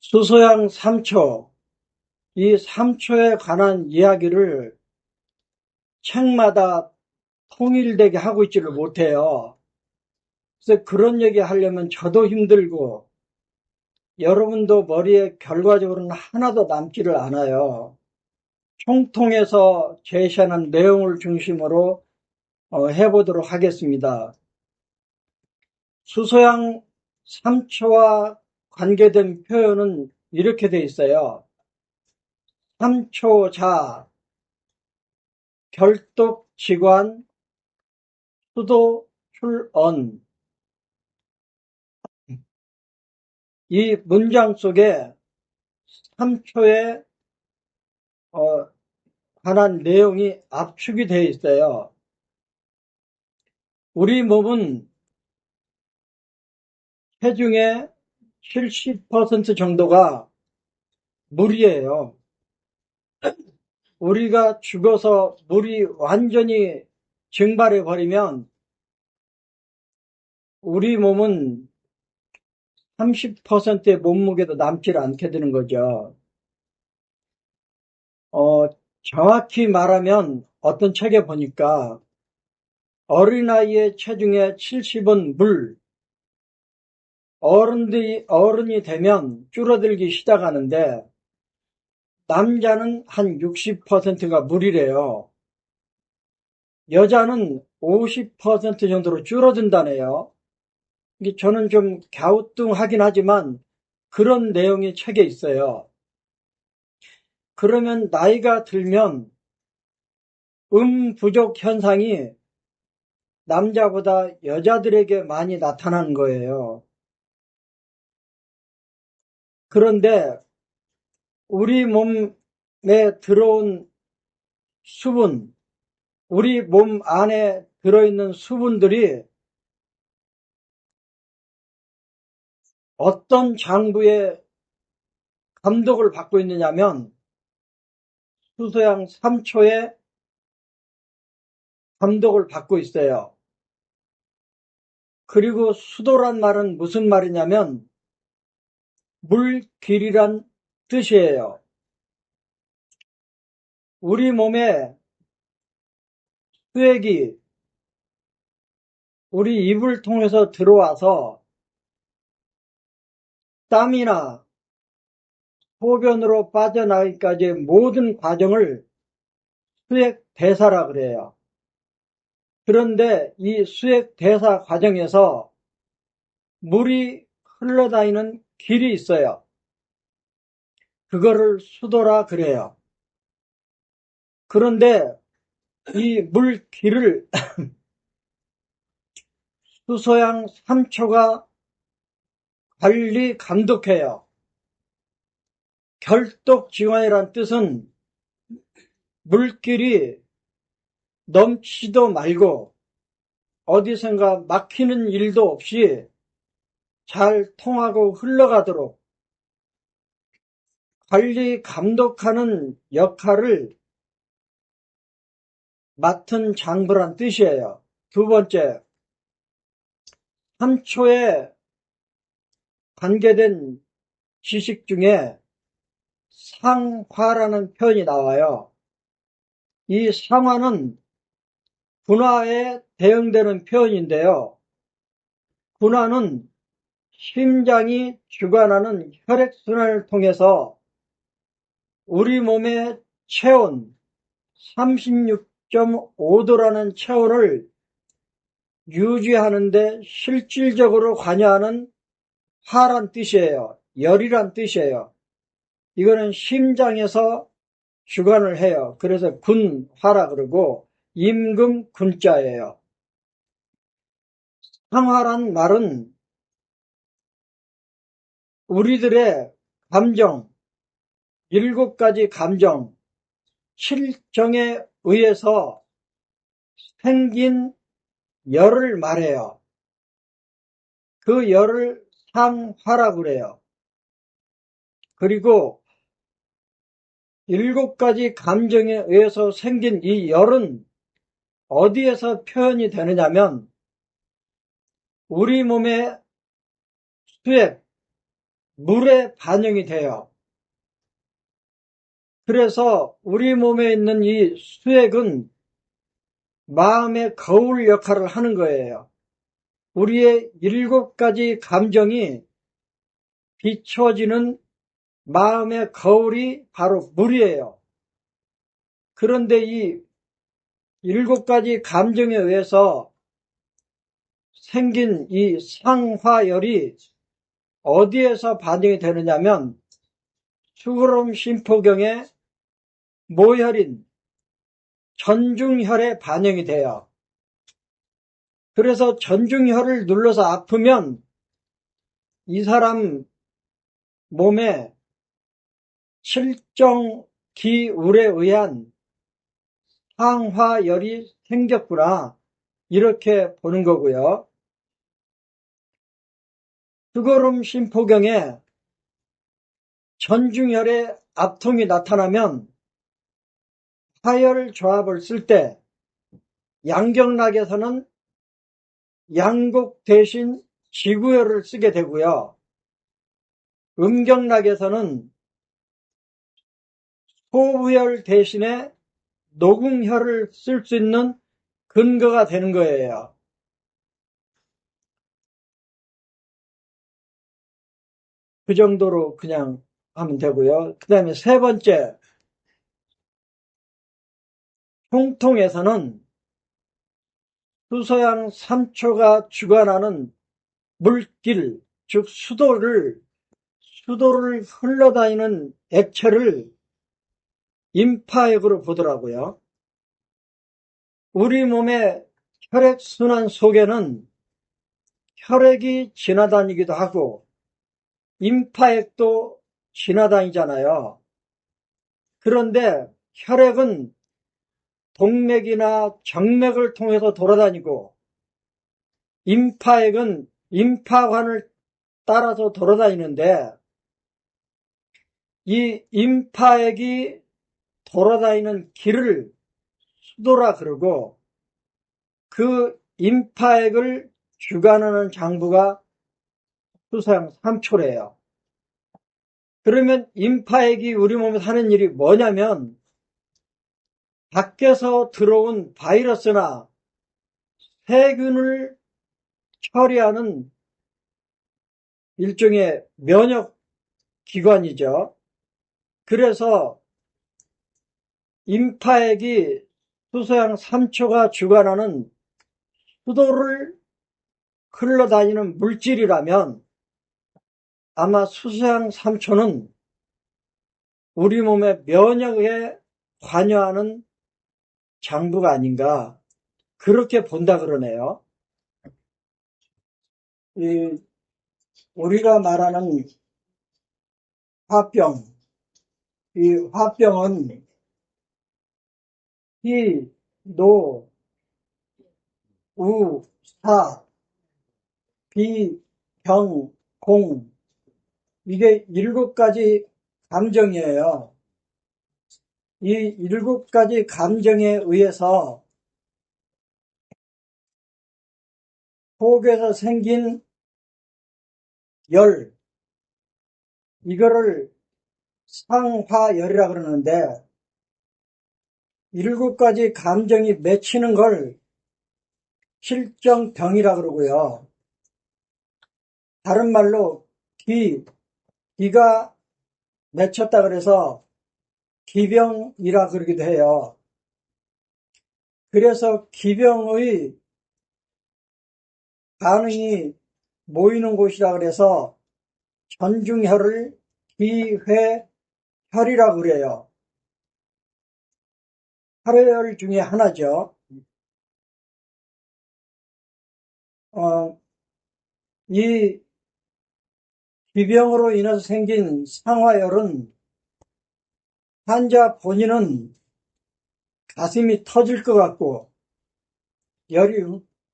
수소양 3초, 이 3초에 관한 이야기를 책마다 통일되게 하고 있지를 못해요. 그래서 그런 얘기 하려면 저도 힘들고 여러분도 머리에 결과적으로는 하나도 남지를 않아요. 총통해서 제시하는 내용을 중심으로 해보도록 하겠습니다. 수소양 3초와 관계된 표현은 이렇게 돼 있어요. 3초자, 결독지관, 수도 출언. 이 문장 속에 3초에 관한 내용이 압축이 되어 있어요. 우리 몸은 체중의 70% 정도가 물이에요. 우리가 죽어서 물이 완전히 증발해 버리면 우리 몸은 30%의 몸무게도 남지 않게 되는 거죠. 정확히 말하면 어떤 책에 보니까 어린아이의 체중의 70은 물, 어른이 되면 줄어들기 시작하는데 남자는 한 60%가 물이래요. 여자는 50% 정도로 줄어든다네요. 저는 좀 갸우뚱하긴 하지만 그런 내용이 책에 있어요. 그러면 나이가 들면 부족 현상이 남자보다 여자들에게 많이 나타나는 거예요. 그런데 우리 몸에 들어온 수분, 우리 몸 안에 들어있는 수분들이 어떤 장부의 감독을 받고 있느냐면 수소양 3초의 감독을 받고 있어요. 그리고 수도란 말은 무슨 말이냐면 물길이란 뜻이에요. 우리 몸에 수액이 우리 입을 통해서 들어와서 땀이나 소변으로 빠져나가기까지의 모든 과정을 수액 대사라 그래요. 그런데 이 수액 대사 과정에서 물이 흘러다니는 길이 있어요. 그거를 수도라 그래요. 그런데 이 물길을 수소양 3초가 관리 감독해요. 결독지관이란 뜻은 물길이 넘치지도 말고 어디선가 막히는 일도 없이 잘 통하고 흘러가도록 관리 감독하는 역할을 맡은 장부란 뜻이에요. 두 번째, 3초에 관계된 지식 중에 상화라는 표현이 나와요. 이 상화는 분화에 대응되는 표현인데요. 분화는 심장이 주관하는 혈액순환을 통해서 우리 몸의 체온 36.5도라는 체온을 유지하는데 실질적으로 관여하는 화란 뜻이에요. 열이란 뜻이에요. 이거는 심장에서 주관을 해요. 그래서 군화라 그러고 임금군자예요. 상화란 말은 우리들의 감정, 7가지 감정, 7정에 의해서 생긴 열을 말해요. 그 열을 상화라 그래요. 그리고 7가지 감정에 의해서 생긴 이 열은 어디에서 표현이 되느냐면 우리 몸의 수액, 물에 반영이 돼요. 그래서 우리 몸에 있는 이 수액은 마음의 거울 역할을 하는 거예요. 우리의 7가지 감정이 비춰지는 마음의 거울이 바로 물이에요. 그런데 이 7가지 감정에 의해서 생긴 이 상화열이 어디에서 반영이 되느냐면 수고로움 심포경의 모혈인 전중혈에 반영이 돼요. 그래서 전중혈을 눌러서 아프면 이 사람 몸에 실정기울에 의한 상화열이 생겼구나, 이렇게 보는 거고요. 수고로움 심포경에 전중혈의 압통이 나타나면 화열 조합을 쓸 때 양경락에서는 양곡 대신 지구혈을 쓰게 되고요. 음경락에서는 소부혈 대신에 노궁혈을 쓸 수 있는 근거가 되는 거예요. 그 정도로 그냥 하면 되고요. 그 다음에 세 번째, 통통에서는 수서양 3초가 주관하는 물길, 즉 수도를 흘러다니는 액체를 임파액으로 보더라고요. 우리 몸의 혈액순환 속에는 혈액이 지나다니기도 하고 임파액도 지나다니잖아요. 그런데 혈액은 동맥이나 정맥을 통해서 돌아다니고 임파액은 임파관을 따라서 돌아다니는데 이 임파액이 돌아다니는 길을 수도라 그러고 그 임파액을 주관하는 장부가 수서양 3초래요. 그러면 임파액이 우리 몸에 하는 일이 뭐냐면 밖에서 들어온 바이러스나 세균을 처리하는 일종의 면역기관이죠. 그래서 임파액이 수서양 3초가 주관하는 수도를 흘러다니는 물질이라면 아마 수서양 3초는 우리 몸의 면역에 관여하는 장부가 아닌가, 그렇게 본다 그러네요. 우리가 말하는 화병, 이 화병은 희, 노, 우, 사, 비, 병, 공, 이게 7가지 감정이에요. 이 7가지 감정에 의해서 속에서 생긴 열, 이거를 상화열이라 그러는데 7가지 감정이 맺히는 걸 실정병이라 그러고요. 다른 말로 기가 맺혔다 그래서 기병이라 그러기도 해요. 그래서 기병의 반응이 모이는 곳이라 그래서 전중혈을 기회혈이라 그래요. 혈혈 중에 하나죠. 이 기병으로 인해서 생긴 상화열은 환자 본인은 가슴이 터질 것 같고 열이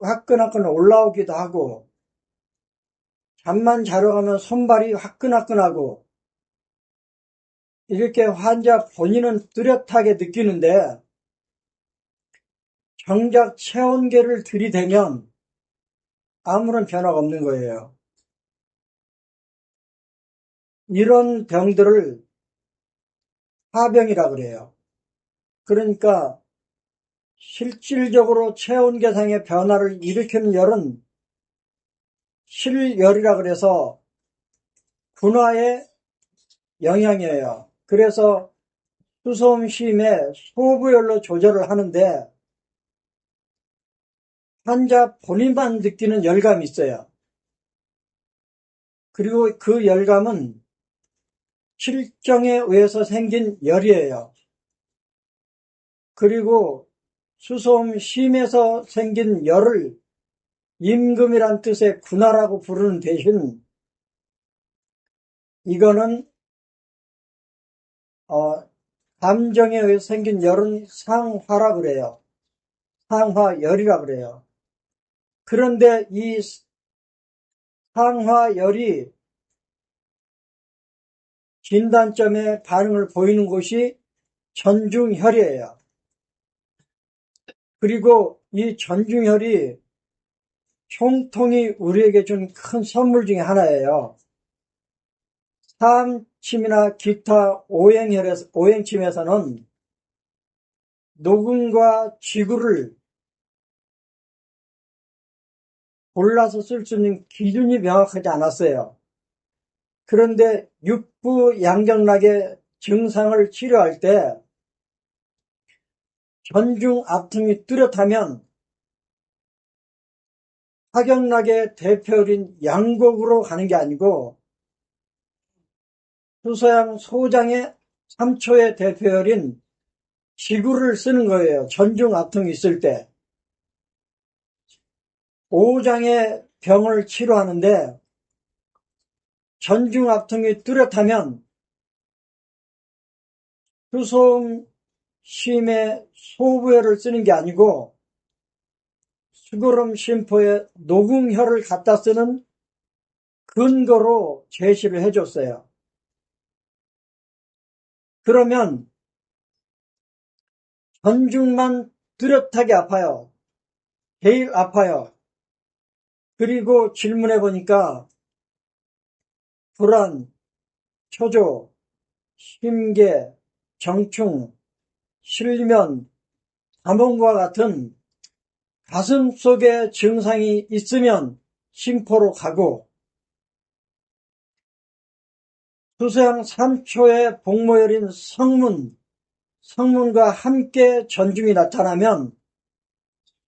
화끈화끈 올라오기도 하고 잠만 자러 가면 손발이 화끈화끈하고 이렇게 환자 본인은 뚜렷하게 느끼는데 정작 체온계를 들이대면 아무런 변화가 없는 거예요. 이런 병들을 파병이라 그래요. 그러니까 실질적으로 체온계상의 변화를 일으키는 열은 실열이라 그래서 군화의 영향이에요. 그래서 수소음 시임에 소부열로 조절을 하는데 환자 본인만 느끼는 열감이 있어요. 그리고 그 열감은 실정에 의해서 생긴 열이에요. 그리고 수소음 심에서 생긴 열을 임금이란 뜻의 군화라고 부르는 대신 이거는 감정에 의해서 생긴 열은 상화라 그래요. 상화열이라 그래요. 그런데 이 상화열이 진단점에 반응을 보이는 곳이 전중혈이에요. 그리고 이 전중혈이 총통이 우리에게 준 큰 선물 중에 하나예요. 사암침이나 기타 오행침에서는 녹음과 지구를 골라서 쓸 수 있는 기준이 명확하지 않았어요. 그런데 육부 양경락의 증상을 치료할 때 전중 압통이 뚜렷하면 하경락의 대표열인 양곡으로 가는 게 아니고 수서양 소장의 3초의 대표열인 지구를 쓰는 거예요. 전중 압통이 있을 때. 5장의 병을 치료하는데 전중 압통이 뚜렷하면 수소음 심의 소부혈을 쓰는 게 아니고 수고름 심포에 녹음혈을 갖다 쓰는 근거로 제시를 해줬어요. 그러면 전중만 뚜렷하게 아파요. 제일 아파요. 그리고 질문해 보니까 불안, 초조, 심계, 정충, 실면, 감흥과 같은 가슴 속에 증상이 있으면 심포로 가고 수서양 3초의 복모열인 성문과 함께 전중이 나타나면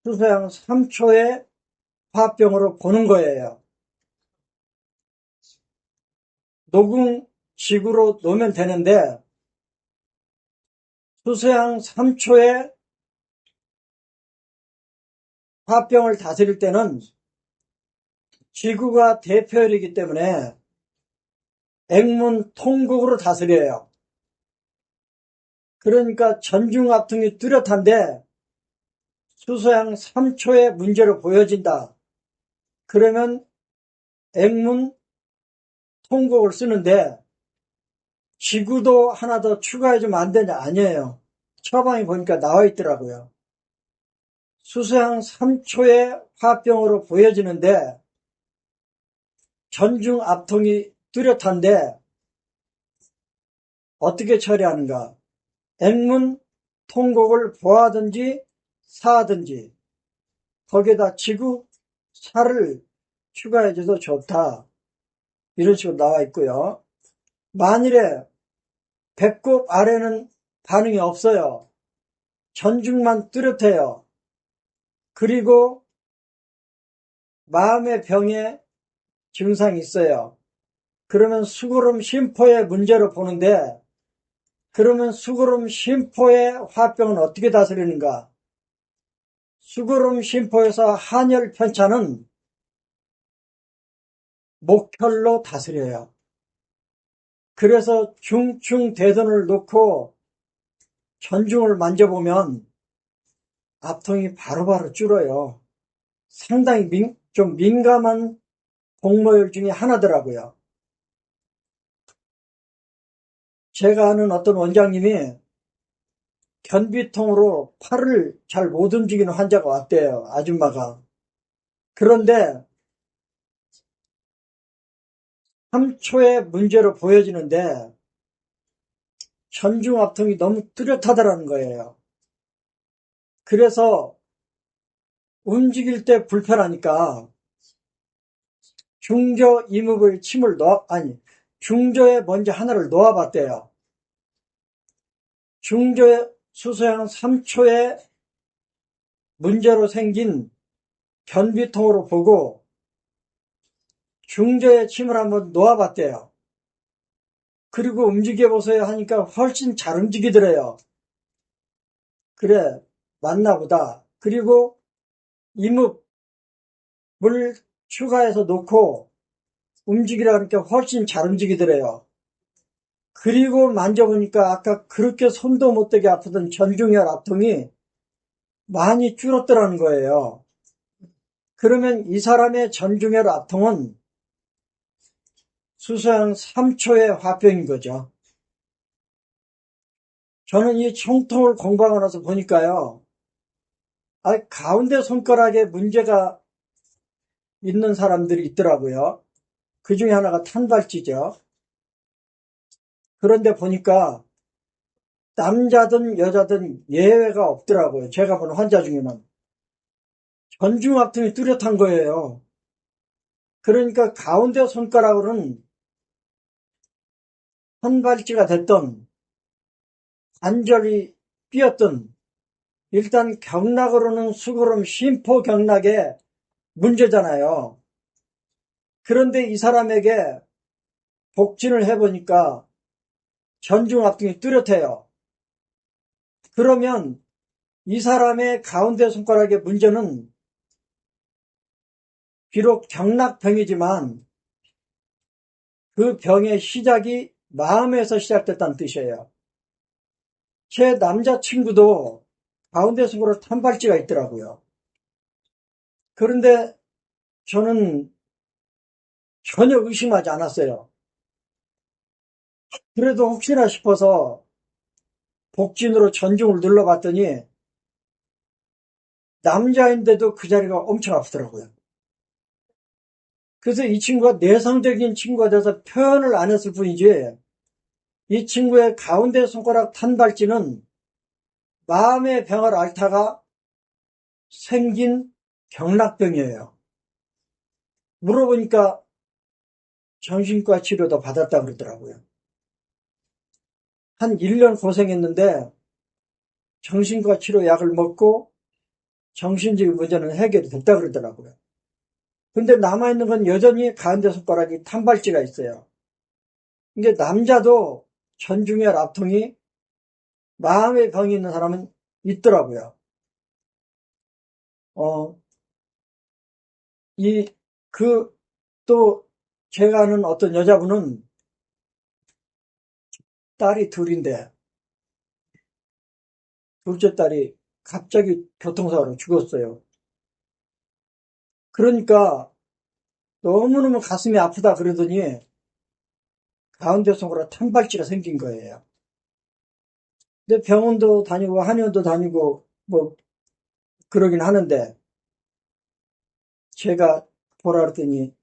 수서양 3초의 화병으로 보는 거예요. 녹음식으로 놓으면 되는데 수서양 3초의 화병을 다스릴 때는 지구가 대표열이기 때문에 액문 통곡으로 다스려요. 그러니까 전중압통이 뚜렷한데 수서양 3초의 문제로 보여진다. 그러면 액문 통곡을 쓰는데 지구도 하나 더 추가해주면 안 되냐? 아니에요. 처방에 보니까 나와 있더라고요. 수서양 3초의 화병으로 보여지는데 전중압통이 뚜렷한데 어떻게 처리하는가? 액문 통곡을 보하든지 사하든지 거기에다 지구 살을 추가해줘도 좋다. 이런 식으로 나와 있고요. 만일에 배꼽 아래는 반응이 없어요. 전중만 뚜렷해요. 그리고 마음의 병에 증상이 있어요. 그러면 수고름 심포의 문제로 보는데 그러면 수고름 심포의 화병은 어떻게 다스리는가? 수고름 심포에서 한열 편차는 목혈로 다스려요. 그래서 중충대선을 놓고 전중을 만져보면 압통이 바로바로 줄어요. 상당히 좀 민감한 복모열 중에 하나더라고요. 제가 아는 어떤 원장님이 변비통으로 팔을 잘 못 움직이는 환자가 왔대요. 아줌마가. 그런데 3초의 문제로 보여지는데 전중압통이 너무 뚜렷하다라는 거예요. 그래서 움직일 때 불편하니까 중저 이목의 침을 중저에 먼저 하나를 놓아봤대요. 중저의 수소양 3초의 문제로 생긴 변비통으로 보고 중저에 침을 한번 놓아봤대요. 그리고 움직여보세요 하니까 훨씬 잘 움직이더래요. 그래, 맞나 보다. 그리고 이목을 추가해서 놓고 움직이라 그러니까 훨씬 잘 움직이더래요. 그리고 만져보니까 아까 그렇게 손도 못 대게 아프던 전중혈 압통이 많이 줄었더라는 거예요. 그러면 이 사람의 전중혈 압통은 수소양 3초의 화병인 거죠. 저는 이 총통을 공부하고 나서 보니까요. 가운데 손가락에 문제가 있는 사람들이 있더라고요. 그 중에 하나가 탄발지죠. 그런데 보니까 남자든 여자든 예외가 없더라고요. 제가 본 환자 중에는. 전중압통이 뚜렷한 거예요. 그러니까 가운데 손가락으로는 탄발지가 됐던 관절이 삐었던 일단 경락으로는 수그럼 심포경락의 문제잖아요. 그런데 이 사람에게 복진을 해보니까 전중압통이 뚜렷해요. 그러면 이 사람의 가운데 손가락의 문제는 비록 경락병이지만 그 병의 시작이 마음에서 시작됐다는 뜻이에요. 제 남자친구도 가운데 손가락 탄발지가 있더라고요. 그런데 저는 전혀 의심하지 않았어요. 그래도 혹시나 싶어서 복진으로 전중을 눌러봤더니 남자인데도 그 자리가 엄청 아프더라고요. 그래서 이 친구가 내성적인 친구가 돼서 표현을 안 했을 뿐이지 이 친구의 가운데 손가락 탄발지는 마음의 병을 앓다가 생긴 경락병이에요. 물어보니까 정신과 치료도 받았다 그러더라고요. 한 1년 고생했는데 정신과 치료 약을 먹고 정신적인 문제는 해결이 됐다 그러더라고요. 근데 남아있는 건 여전히 가운데 손가락이 탄발지가 있어요. 이게 남자도 전중혈 압통이 마음의 병이 있는 사람은 있더라고요. 또 제가 아는 어떤 여자분은 딸이 둘인데 둘째 딸이 갑자기 교통사고로 죽었어요. 그러니까 너무너무 가슴이 아프다 그러더니 가운데 손가락 탄발지가 생긴 거예요. 근데 병원도 다니고 한의원도 다니고 뭐 그러긴 하는데 제가 보라 그랬더니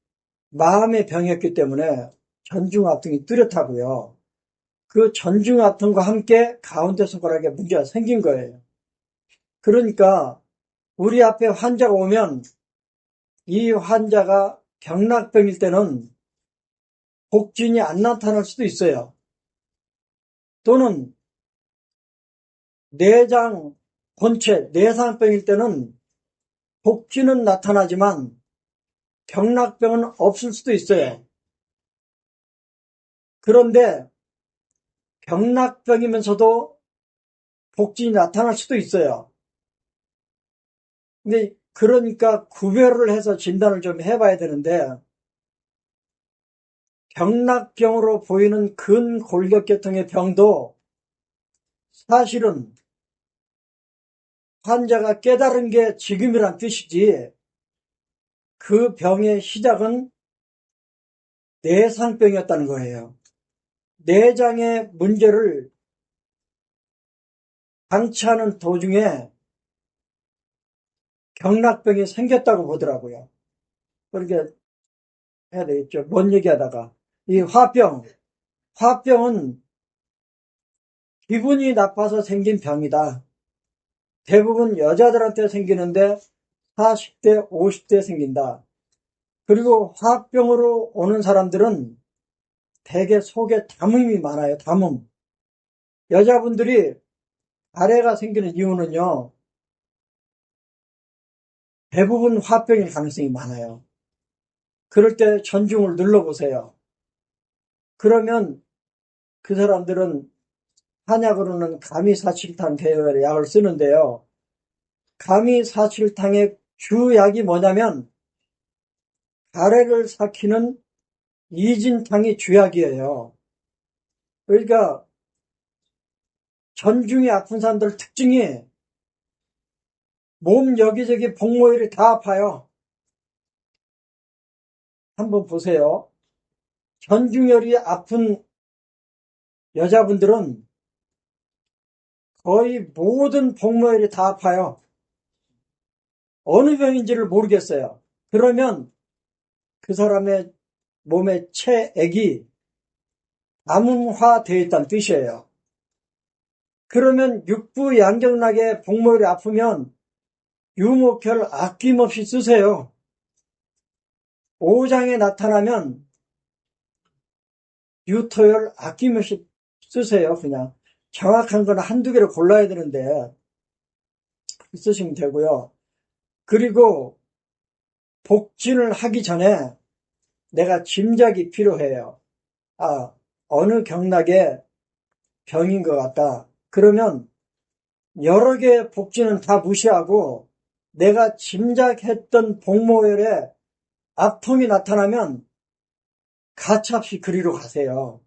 마음의 병이었기 때문에 전중압통이 뚜렷하고요. 그 전중압통과 함께 가운데 손가락에 문제가 생긴 거예요. 그러니까 우리 앞에 환자가 오면 이 환자가 경락병일 때는 복진이 안 나타날 수도 있어요. 또는 내장 본체, 내상병일 때는 복진은 나타나지만 경락병은 없을 수도 있어요. 그런데 경락병이면서도 복진이 나타날 수도 있어요. 근데 그러니까 구별을 해서 진단을 좀 해봐야 되는데 경락병으로 보이는 근골격계통의 병도 사실은 환자가 깨달은 게 지금이란 뜻이지 그 병의 시작은 내상병이었다는 거예요. 내장의 문제를 방치하는 도중에 경락병이 생겼다고 보더라고요. 그렇게 해야 되겠죠. 뭔 얘기하다가. 이 화병은 기분이 나빠서 생긴 병이다. 대부분 여자들한테 생기는데 40대, 50대 생긴다. 그리고 화병으로 오는 사람들은 대개 속에 담음이 많아요. 담음. 여자분들이 가래가 생기는 이유는요, 대부분 화병일 가능성이 많아요. 그럴 때 전중을 눌러보세요. 그러면 그 사람들은 한약으로는 가미사칠탕 계열의 약을 쓰는데요. 가미사칠탕의 주약이 뭐냐면 가래를 삭히는 이진탕이 주약이에요. 그러니까 전중이 아픈 사람들 특징이 몸 여기저기 복모혈이 다 아파요. 한번 보세요. 전중혈이 아픈 여자분들은 거의 모든 복모혈이 다 아파요. 어느 병인지를 모르겠어요. 그러면 그 사람의 몸의 체액이 암음화되어 있다는 뜻이에요. 그러면 육부 양경락에 복모혈이 아프면 유목혈 아낌없이 쓰세요. 오장에 나타나면 유토혈 아낌없이 쓰세요. 그냥 정확한 건 한두 개를 골라야 되는데 쓰시면 되고요. 그리고 복진을 하기 전에 내가 짐작이 필요해요. 어느 경락에 병인 것 같다. 그러면 여러 개의 복진은 다 무시하고 내가 짐작했던 복모혈에 악통이 나타나면 가차없이 그리로 가세요.